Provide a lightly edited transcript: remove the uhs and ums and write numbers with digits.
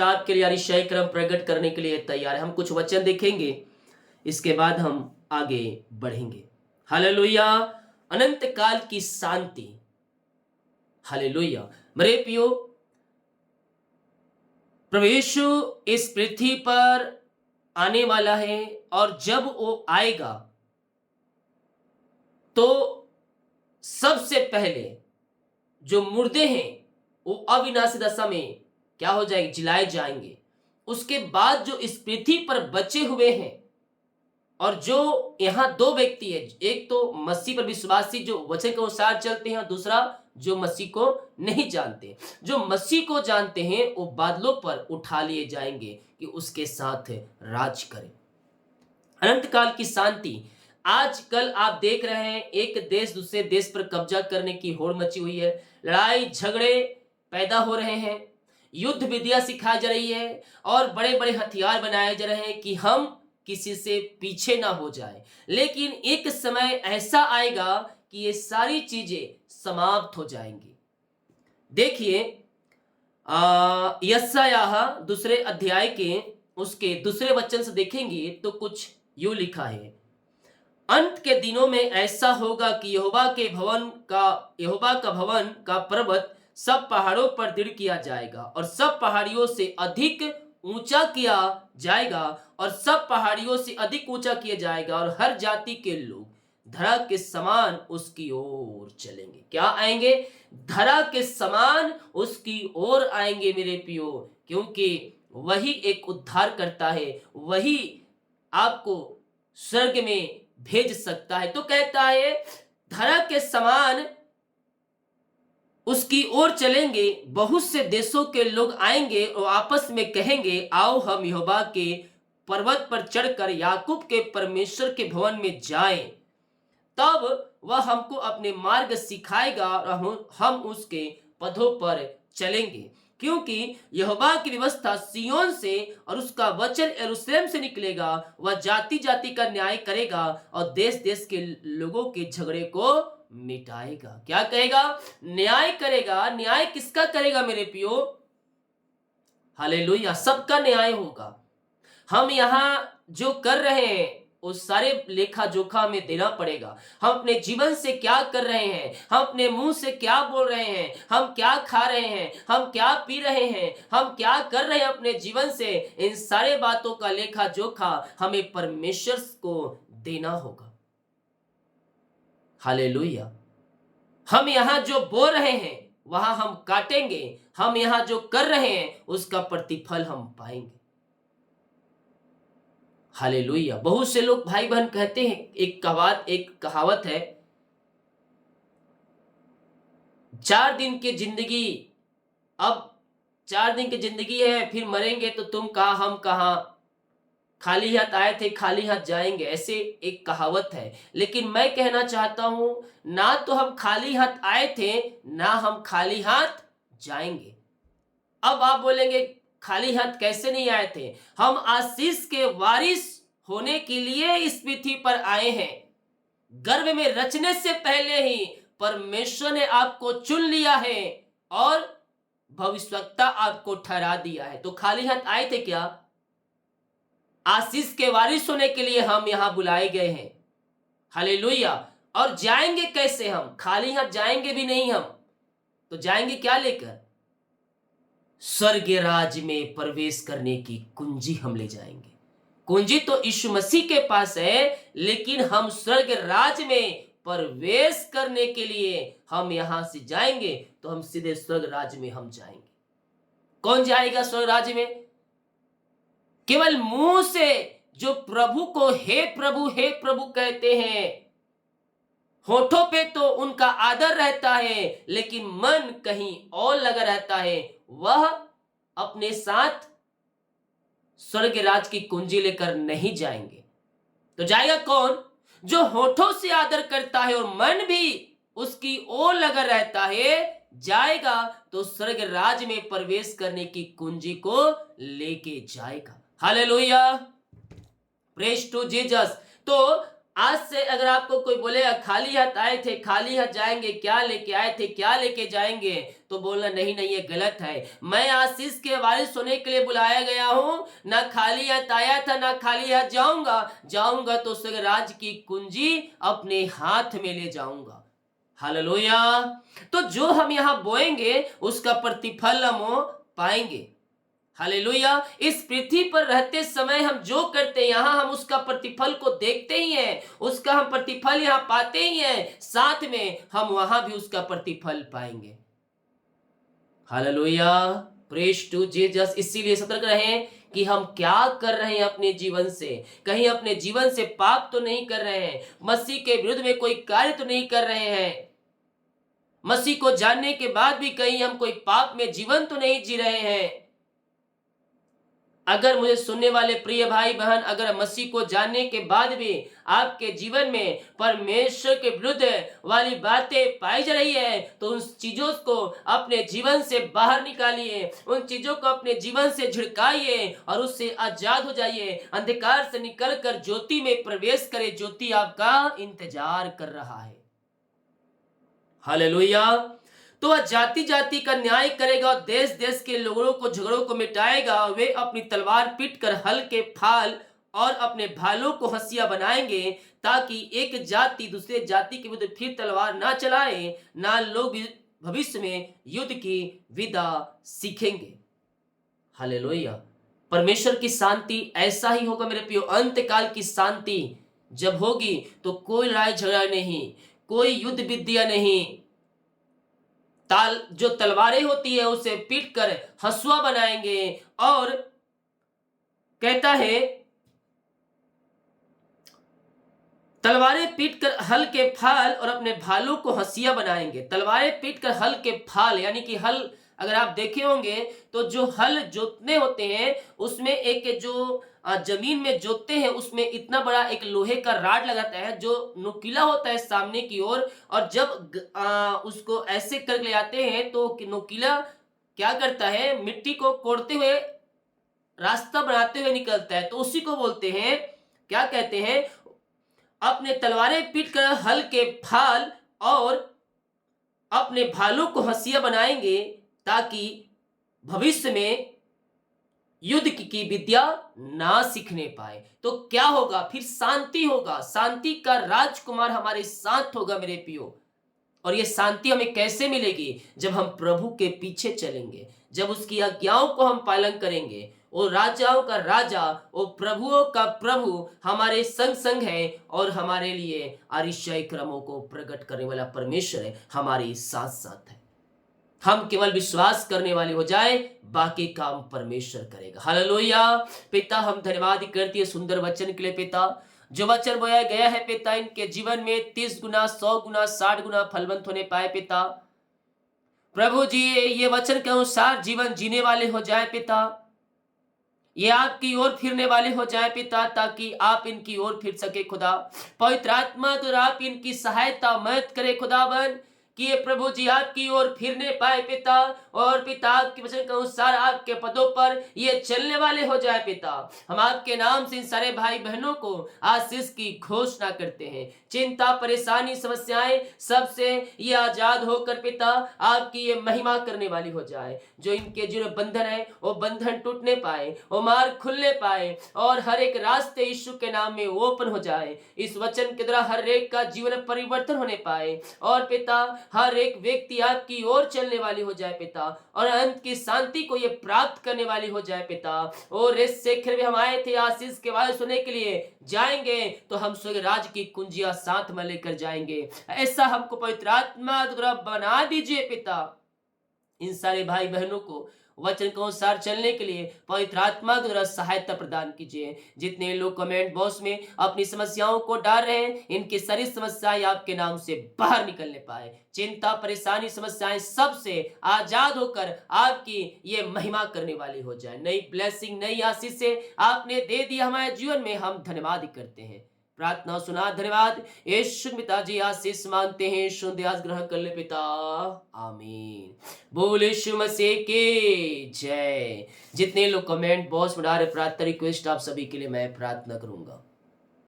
रात के लिए अरिशय क्रम प्रकट करने के लिए तैयार है। हम कुछ वचन देखेंगे, इसके बाद हम आगे बढ़ेंगे। हालेलुया। अनंत काल की शांति। हालेलुया। मेरे प्रियो, प्रभु यीशु इस पृथ्वी पर आने वाला है और जब वो आएगा तो सबसे पहले जो मुर्दे हैं वो अविनाशी दशा में क्या हो जाएंगे? जिलाए जाएंगे। उसके बाद जो इस पृथ्वी पर बचे हुए हैं और जो यहाँ दो व्यक्ति है, एक तो मसीह पर विश्वासी जो वचन के अनुसार चलते हैं और दूसरा जो मसीह को नहीं जानते। जो मसीह को जानते हैं वो बादलों पर उठा लिए जाएंगे कि उसके साथ राज करें। अनंत काल की शांति। आजकल आप देख रहे हैं एक देश दूसरे देश पर कब्जा करने की होड़ मची हुई है। लड़ाई झगड़े पैदा हो रहे हैं, युद्ध विद्या सिखाई जा रही है और बड़े बड़े हथियार बनाए जा रहे हैं कि हम किसी से पीछे ना हो जाए। लेकिन एक समय ऐसा आएगा कि ये सारी चीजें समाप्त हो जाएंगी। देखिए यशायाह दूसरे अध्याय के उसके दूसरे वचन से देखेंगे तो कुछ यूं लिखा है, अंत के दिनों में ऐसा होगा कि यहोवा का भवन का पर्वत सब पहाड़ों पर दृढ़ किया जाएगा और सब पहाड़ियों से अधिक ऊंचा किया जाएगा और सब पहाड़ियों से अधिक ऊंचा किया जाएगा और हर जाति के लोग धरा के समान उसकी ओर चलेंगे। क्या आएंगे? धरा के समान उसकी ओर आएंगे मेरे पियो, क्योंकि वही एक उद्धार करता है, वही आपको स्वर्ग में भेज सकता है। तो कहता है धरा के समान उसकी ओर चलेंगे। बहुत से देशों के लोग आएंगे और आपस में कहेंगे, आओ हम यहोवा के पर्वत पर चढ़कर याकूब के परमेश्वर के भवन में जाएं। तब वह हमको अपने मार्ग सिखाएगा और हम उसके पथों पर चलेंगे, क्योंकि यहोवा की व्यवस्था सिय्योन से और उसका वचन यरूशलेम से निकलेगा। वह जाति जाति का न्याय करेगा और देश देश के लोगों के झगड़े को मिटाएगा। क्या कहेगा? न्याय करेगा। न्याय किसका करेगा मेरे पियो? हालेलुया। सबका न्याय होगा। हम यहाँ जो कर रहे हैं उस सारे लेखा जोखा में देना पड़ेगा। हम अपने जीवन से क्या कर रहे हैं, हम अपने मुंह से क्या बोल रहे हैं, हम क्या खा रहे हैं, हम क्या पी रहे हैं, हम क्या कर रहे हैं अपने जीवन से, इन सारे बातों का लेखा जोखा हमें परमेश्वर को देना होगा। हालेलुया। हम यहाँ जो बोल रहे हैं वहां हम काटेंगे, हम यहाँ जो कर रहे हैं उसका प्रतिफल हम पाएंगे। हालेलुया। बहुत से लोग भाई बहन कहते हैं, एक कहावत है, 4 दिन की जिंदगी, अब 4 दिन की जिंदगी है फिर मरेंगे तो तुम कहाँ हम कहाँ, खाली हाथ आए थे खाली हाथ जाएंगे, ऐसे एक कहावत है। लेकिन मैं कहना चाहता हूं, ना तो हम खाली हाथ आए थे ना हम खाली हाथ जाएंगे। अब आप बोलेंगे खाली हाथ कैसे नहीं आए थे? हम आशीष के वारिस होने के लिए इस पृथ्वी पर आए हैं। गर्भ में रचने से पहले ही परमेश्वर ने आपको चुन लिया है और भविष्यवक्ता आपको ठहरा दिया है। तो खाली हाथ आए थे क्या? आशीष के वारिस होने के लिए हम यहां बुलाए गए हैं। हालेलुया। और जाएंगे कैसे? हम खाली हाथ जाएंगे भी नहीं। हम तो जाएंगे क्या लेकर? स्वर्ग राज में प्रवेश करने की कुंजी हम ले जाएंगे। कुंजी तो यीशु मसीह के पास है, लेकिन हम स्वर्ग राज में प्रवेश करने के लिए हम यहां से जाएंगे तो हम सीधे स्वर्ग राज में हम जाएंगे। कौन जाएगा स्वर्ग राज में? केवल मुंह से जो प्रभु को हे प्रभु कहते हैं, होठों पे तो उनका आदर रहता है लेकिन मन कहीं और लगा रहता है, वह अपने साथ स्वर्ग राज की कुंजी लेकर नहीं जाएंगे। तो जाएगा कौन? जो होठों से आदर करता है और मन भी उसकी ओर लगा रहता है, जाएगा तो स्वर्ग राज में प्रवेश करने की कुंजी को लेके जाएगा। हालेलुया। Praise to Jesus. तो आज से अगर आपको कोई बोलेगा खाली हाथ आए थे, खाली हाथ जाएंगे, क्या लेके आए थे, क्या लेके जाएंगे, तो बोलना नहीं नहीं ये गलत है। मैं आशीष के वारिस होने के लिए बुलाया गया हूँ, ना खाली हाथ आया था ना खाली हाथ जाऊंगा। जाऊंगा तो स्वर्ग राज्य की कुंजी अपने हाथ में ले जाऊंगा। हालेलुया। तो जो हम यहाँ बोएंगे उसका प्रतिफल हम पाएंगे। हालेलुया। इस पृथ्वी पर रहते समय हम जो करते हैं यहाँ हम उसका प्रतिफल को देखते ही हैं, उसका हम प्रतिफल यहाँ पाते ही हैं, साथ में हम वहां भी उसका प्रतिफल पाएंगे। हालेलुया। Praise to Jesus. इसीलिए सतर्क रहें कि हम क्या कर रहे हैं अपने जीवन से, कहीं अपने जीवन से पाप तो नहीं कर रहे हैं, मसीह के विरुद्ध में कोई कार्य तो नहीं कर रहे हैं, मसीह को जानने के बाद भी कहीं हम कोई पाप में जीवन तो नहीं जी रहे हैं। अगर मुझे सुनने वाले प्रिय भाई बहन, अगर मसीह को जानने के बाद भी आपके जीवन में परमेश्वर के विरुद्ध वाली बातें पाई जा रही है, तो उन चीजों को अपने जीवन से बाहर निकालिए, उन चीजों को अपने जीवन से झिड़काइए और उससे आजाद हो जाइए। अंधकार से निकलकर ज्योति में प्रवेश करे। ज्योति आपका इंतजार कर रहा है। हालेलुया। तो वह जाति जाति का न्याय करेगा और देश देश के लोगों को झगड़ों को मिटाएगा। वे अपनी तलवार पीट कर हल के फाल और अपने भालों को हंसिया बनाएंगे, ताकि एक जाति दूसरे जाति के विरुद्ध फिर तलवार ना चलाए, ना लोग भी भविष्य में युद्ध की विदा सीखेंगे। हालेलुया। परमेश्वर की शांति ऐसा ही होगा मेरे प्रियो। अंतकाल की शांति जब होगी तो कोई लड़ाई झगड़ा नहीं, कोई युद्ध विद्या नहीं, जो तलवारें होती है उसे पीट कर हंसुआ बनाएंगे। और कहता है तलवारें पीट कर हल के फाल और अपने भालों को हंसिया बनाएंगे। तलवारें पीट कर हल के फाल यानी कि हल, अगर आप देखे होंगे तो जो हल जोतने होते हैं उसमें एक जो जमीन में जोतते हैं उसमें इतना बड़ा एक लोहे का राड लगाता है जो नुकीला होता है सामने की ओर, और जब उसको ऐसे कर ले आते हैं तो नुकीला क्या करता है, मिट्टी को कोड़ते हुए रास्ता बनाते हुए निकलता है। तो उसी को बोलते हैं, क्या कहते हैं, अपने तलवारें पीट कर हल के फाल और अपने भालों को हंसिया बनाएंगे, ताकि भविष्य में युद्ध की विद्या ना सीखने पाए। तो क्या होगा, फिर शांति होगा, शांति का राजकुमार हमारे साथ होगा मेरे पियो। और ये शांति हमें कैसे मिलेगी, जब हम प्रभु के पीछे चलेंगे, जब उसकी आज्ञाओं को हम पालन करेंगे। वो राजाओं का राजा, वो प्रभुओं का प्रभु हमारे संग संग है और हमारे लिए आरिशाई क्रमों को प्रकट करने वाला परमेश्वर है, हमारे साथ साथ है। हम केवल विश्वास करने वाले हो जाए, बाकी काम परमेश्वर करेगा। हालेलुया। पिता हम धन्यवाद करती है सुंदर वचन के लिए। पिता जो वचन बोया गया है पिता, इनके जीवन में 30 गुना 100 गुना 60 गुना फलवंत होने पाए पिता। प्रभु जी ये वचन के अनुसार जीवन जीने वाले हो जाए पिता, ये आपकी ओर फिरने वाले हो जाए पिता, ताकि आप इनकी ओर फिर सके खुदा। पवित्र आत्मा तो आप इनकी सहायता मदद करे खुदावन, कि ये प्रभु जी आपकी ओर फिरने पाए पिता, और पिता आपके वचन के अनुसार आपके पदों पर ये चलने वाले हो जाए पिता। हम आपके नाम से इन सारे भाई बहनों को आशीष की घोषणा करते हैं। चिंता परेशानी समस्याएं सबसे ये आजाद होकर पिता आपकी ये महिमा करने वाली हो जाए। जो इनके जो बंधन है वो बंधन टूटने पाए, वो मार्ग खुलने पाए, और हर एक रास्ते यीशु के नाम में ओपन हो जाए। इस वचन के द्वारा हर एक का जीवन परिवर्तन होने पाए, और पिता हर एक व्यक्ति आपकी ओर चलने वाली हो जाए पिता, और अंत की शांति को ये प्राप्त करने वाली हो जाए पिता। और इस शेखर में हम आए थे आशीष के वायु सुनने के लिए, जाएंगे तो हम स्वर्ग राज की कुंजियां साथ में लेकर जाएंगे। ऐसा हमको पवित्र आत्मा द्वारा बना दीजिए पिता। इन सारे भाई बहनों को वचन के अनुसार चलने के लिए पवित्र आत्मा द्वारा सहायता प्रदान कीजिए। जितने लोग कमेंट बॉक्स में अपनी समस्याओं को डाल रहे हैं, इनकी सारी समस्याएं आपके नाम से बाहर निकलने पाए। चिंता परेशानी समस्याएं सबसे आजाद होकर आपकी ये महिमा करने वाली हो जाए। नई ब्लेसिंग नई आशीष से आपने दे दिया हमारे जीवन में, हम धन्यवाद करते हैं। प्रार्थना सुना, धन्यवाद। यीशु पिताजी आशीष मांगते हैं, शुद्धास ग्रहण कर ले पिता, आमीन। बोल यीशु मसीह के जय। जितने लोग कमेंट बॉक्स में डाल रहे प्रार्थना रिक्वेस्ट, आप सभी के लिए मैं प्रार्थना करूंगा।